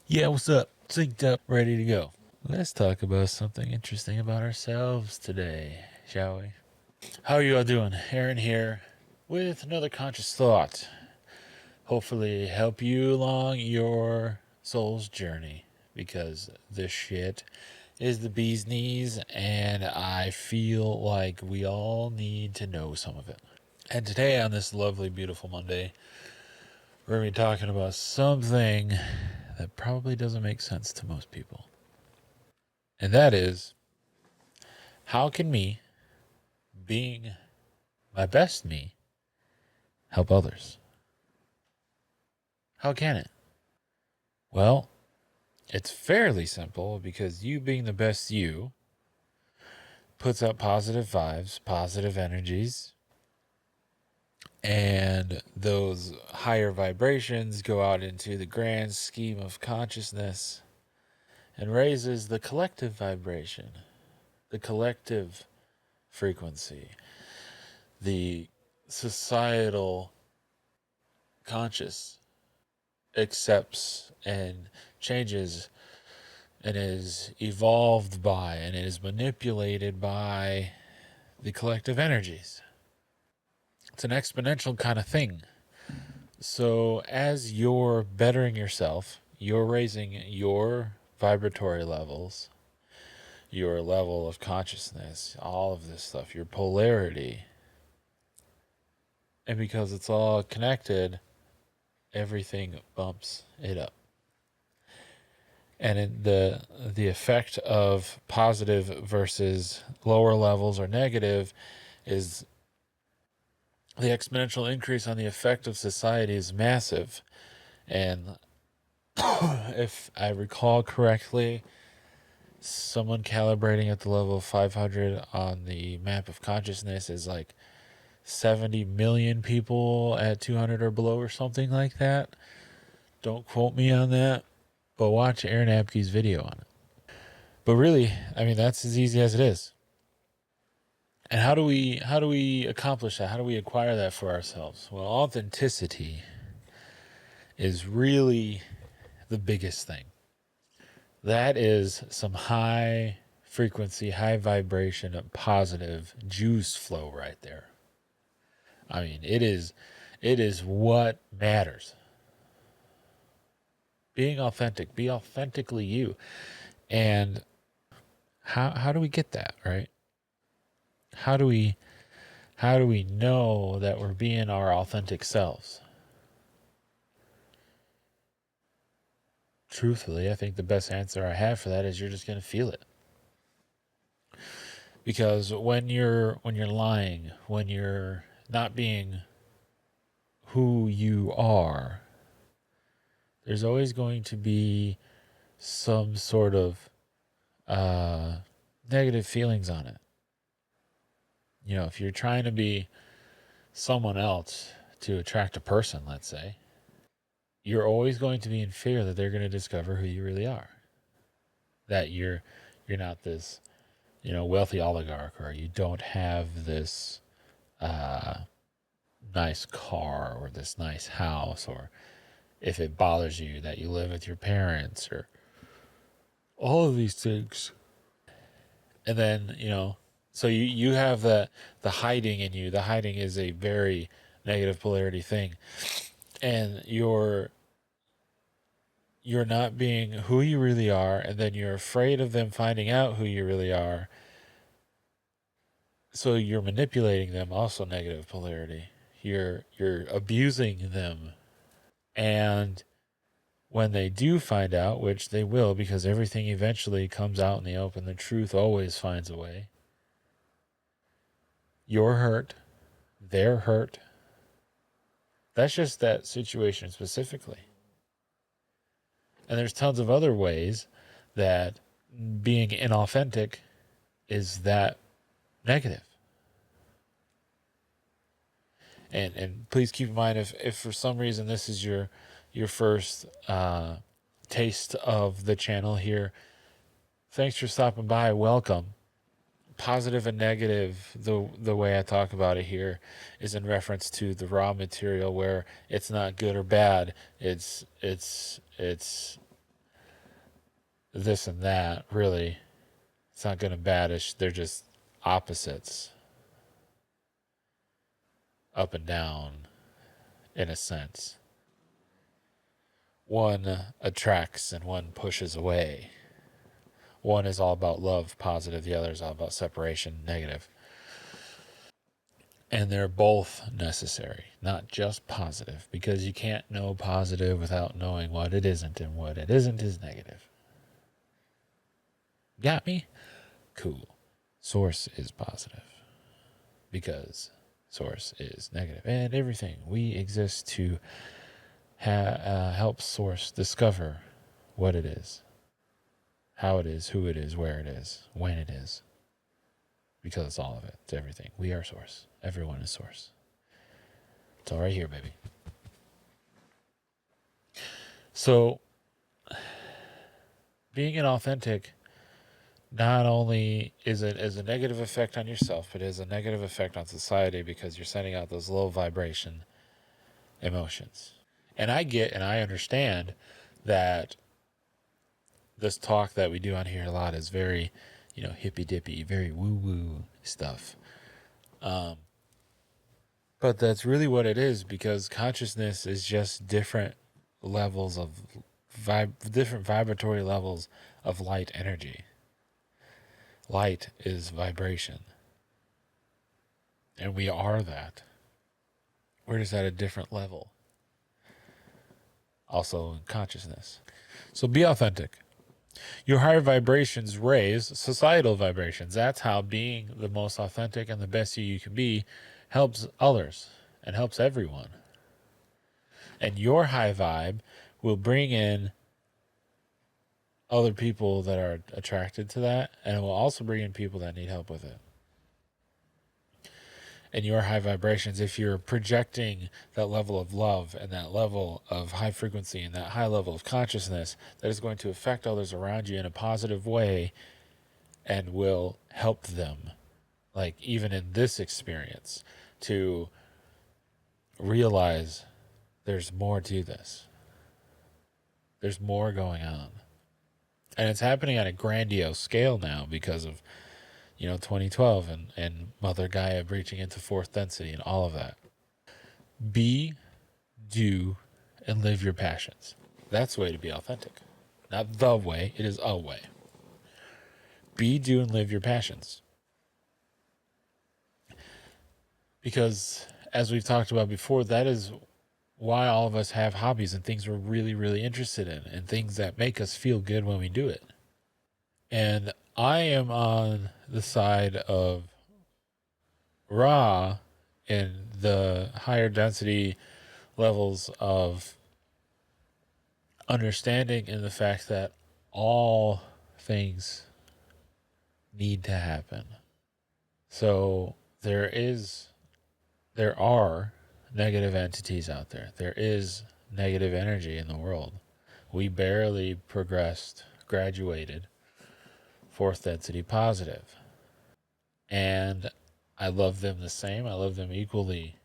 Yeah, what's up? Synced up, ready to go. Let's talk about something interesting about ourselves today, shall we? How are you all doing? Aaron here with another conscious thought. Hopefully, help you along your soul's journey because this shit is the bee's knees, and I feel like we all need to know some of it. And today, on this lovely, beautiful Monday, we're going to be talking about something that probably doesn't make sense to most people. And that is, how can me, being my best me, help others? How can it? Well, it's fairly simple because you being the best you puts out positive vibes, positive energies, and those higher vibrations go out into the grand scheme of consciousness and raises the collective vibration, the collective frequency, the societal conscious accepts and changes and is evolved by and is manipulated by the collective energies. It's an exponential kind of thing. So as you're bettering yourself, you're raising your vibratory levels, your level of consciousness, all of this stuff, your polarity. And because it's all connected, everything bumps it up. And in the effect of positive versus lower levels or negative is the exponential increase on the effect of society is massive. And if I recall correctly, someone calibrating at the level of 500 on the map of consciousness is like 70 million people at 200 or below or something like that. Don't quote me on that, but watch Aaron Apke's video on it. But really, I mean, that's as easy as it is. And how do we accomplish that? How do we acquire that for ourselves? Well, authenticity is really the biggest thing. That is some high frequency, high vibration, positive juice flow right there. I mean, it is what matters. Being authentic, be authentically you. And how do we get that, right? How do we know that we're being our authentic selves? Truthfully, I think the best answer I have for that is you're just going to feel it. Because when you're lying, when you're not being who you are, there's always going to be some sort of negative feelings on it. You know, if you're trying to be someone else to attract a person, let's say, you're always going to be in fear that they're going to discover who you really are. That you're not this, wealthy oligarch, or you don't have this nice car or this nice house, or if it bothers you that you live with your parents, or all of these things. And then, so you have the hiding in you. The hiding is a very negative polarity thing. And you're not being who you really are, and then you're afraid of them finding out who you really are. So you're manipulating them, also negative polarity. You're abusing them. And when they do find out, which they will because everything eventually comes out in the open, the truth always finds a way. You're hurt, they're hurt. That's just that situation specifically. And there's tons of other ways that being inauthentic is that negative. And please keep in mind, if for some reason this is your first taste of the channel here, thanks for stopping by. Welcome. Positive and negative, the way I talk about it here, is in reference to the raw material, where it's not good or bad. It's this and that. Really, it's not good and badish. They're just opposites, up and down, in a sense. One attracts and one pushes away. One is all about love, positive. The other is all about separation, negative. And they're both necessary, not just positive, because you can't know positive without knowing what it isn't, and what it isn't is negative. Got me? Cool. Source is positive because source is negative, and everything we exist to help source discover what it is, how it is, who it is, where it is, when it is, because it's all of it. It's everything. We are source. Everyone is source. It's all right here, baby. So, being inauthentic not only is it as a negative effect on yourself, but it has a negative effect on society because you're sending out those low vibration emotions. And I get and I understand that this talk that we do on here a lot is very, hippy dippy, very woo woo stuff. But that's really what it is, because consciousness is just different levels of different vibratory levels of light energy. Light is vibration. And we are that. We're just at a different level. Also in consciousness. So be authentic. Your higher vibrations raise societal vibrations. That's how being the most authentic and the best you can be helps others and helps everyone. And your high vibe will bring in other people that are attracted to that, and it will also bring in people that need help with it. And your high vibrations, if you're projecting that level of love and that level of high frequency and that high level of consciousness, that is going to affect others around you in a positive way and will help them, like even in this experience, to realize there's more to this. There's more going on. And it's happening on a grandiose scale now because of 2012 and Mother Gaia breaching into fourth density and all of that. Be, do, and live your passions. That's the way to be authentic. Not the way, it is a way. Be, do, and live your passions. Because, as we've talked about before, that is why all of us have hobbies and things we're really, really interested in and things that make us feel good when we do it. And I am on the side of Ra in the higher density levels of understanding in the fact that all things need to happen. So there are negative entities out there. There is negative energy in the world. We barely graduated fourth density positive. And I love them the same. I love them equally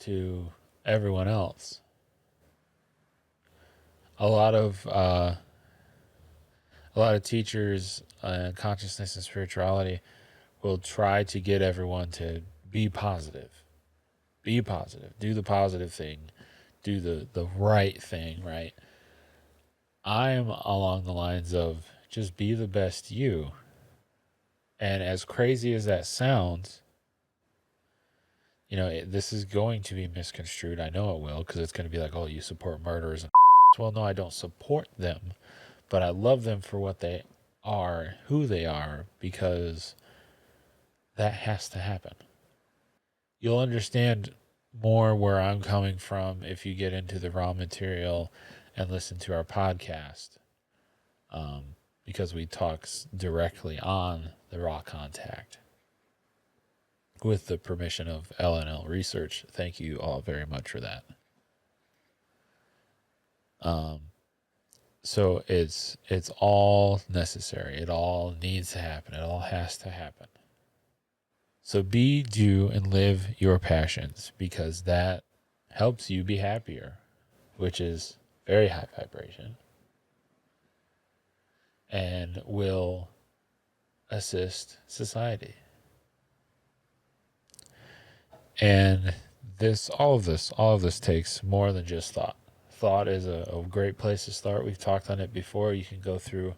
to everyone else. A lot of teachers in consciousness and spirituality will try to get everyone to be positive. Be positive. Do the positive thing. Do the right thing, right? I'm along the lines of just be the best you. And as crazy as that sounds, this is going to be misconstrued. I know it will, because it's going to be like, oh, you support murderers. And well, no, I don't support them, but I love them for what they are, who they are, because that has to happen. You'll understand more where I'm coming from if you get into the raw material and listen to our podcast, because we talk directly on the raw contact with the permission of LNL Research. Thank you all very much for that. So it's all necessary. It all needs to happen. It all has to happen. So be, do, and live your passions, because that helps you be happier, which is very high vibration. and will assist society. And all of this takes more than just thought. Thought is a great place to start. We've talked on it before. You can go through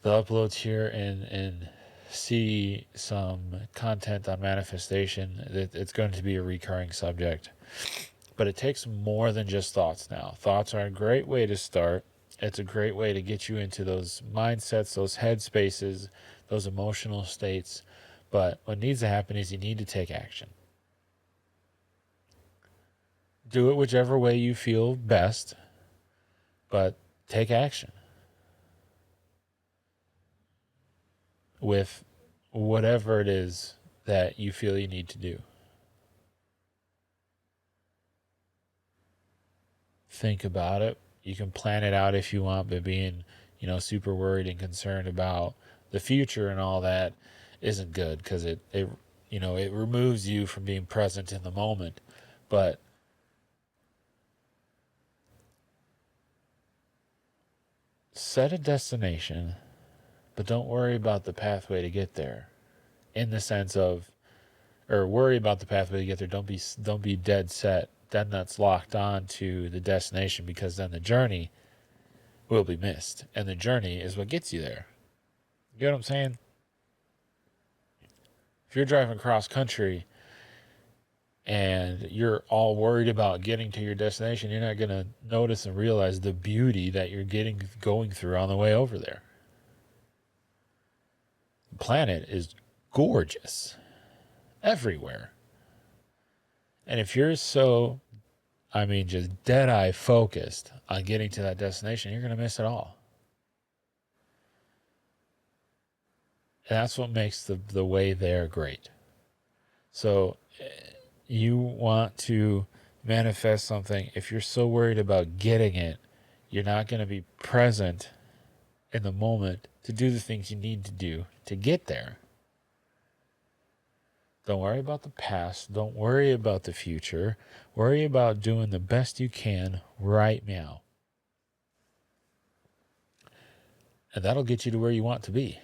the uploads here and see some content on manifestation. It's going to be a recurring subject. But it takes more than just thoughts now. Thoughts are a great way to start. It's a great way to get you into those mindsets, those head spaces, those emotional states. But what needs to happen is you need to take action. Do it whichever way you feel best, but take action with whatever it is that you feel you need to do. Think about it. You can plan it out if you want, but being, super worried and concerned about the future and all that isn't good, because it removes you from being present in the moment. But set a destination, but don't worry about the pathway to get there, in the sense of, or worry about the pathway to get there. Don't be dead set, dead nuts locked on to the destination, because then the journey will be missed, and the journey is what gets you there. You get what I'm saying? If you're driving cross country and you're all worried about getting to your destination, you're not going to notice and realize the beauty that you're going through on the way over there. The planet is gorgeous everywhere. And if you're just dead-eye focused on getting to that destination, you're going to miss it all. And that's what makes the way there great. So you want to manifest something. If you're so worried about getting it, you're not going to be present in the moment to do the things you need to do to get there. Don't worry about the past. Don't worry about the future. Worry about doing the best you can right now. And that'll get you to where you want to be.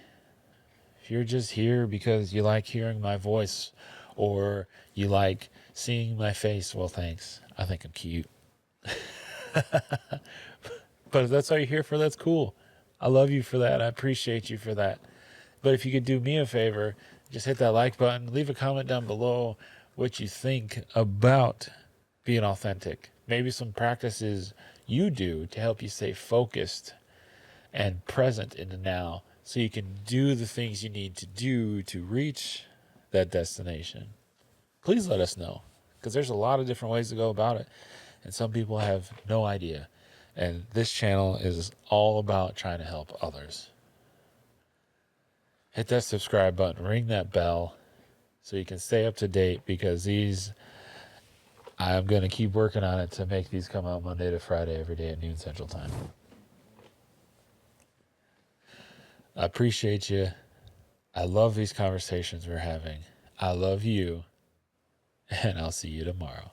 If you're just here because you like hearing my voice or you like seeing my face, well, thanks. I think I'm cute. But if that's all you're here for, that's cool. I love you for that. I appreciate you for that. But if you could do me a favor, just hit that like button. Leave a comment down below what you think about being authentic. Maybe some practices you do to help you stay focused and present in the now, so you can do the things you need to do to reach that destination. Please let us know, because there's a lot of different ways to go about it, and some people have no idea. And this channel is all about trying to help others. Hit that subscribe button, ring that bell, so you can stay up to date, because I'm going to keep working on it to make these come out Monday to Friday every day at noon Central Time. I appreciate you. I love these conversations we're having. I love you, and I'll see you tomorrow.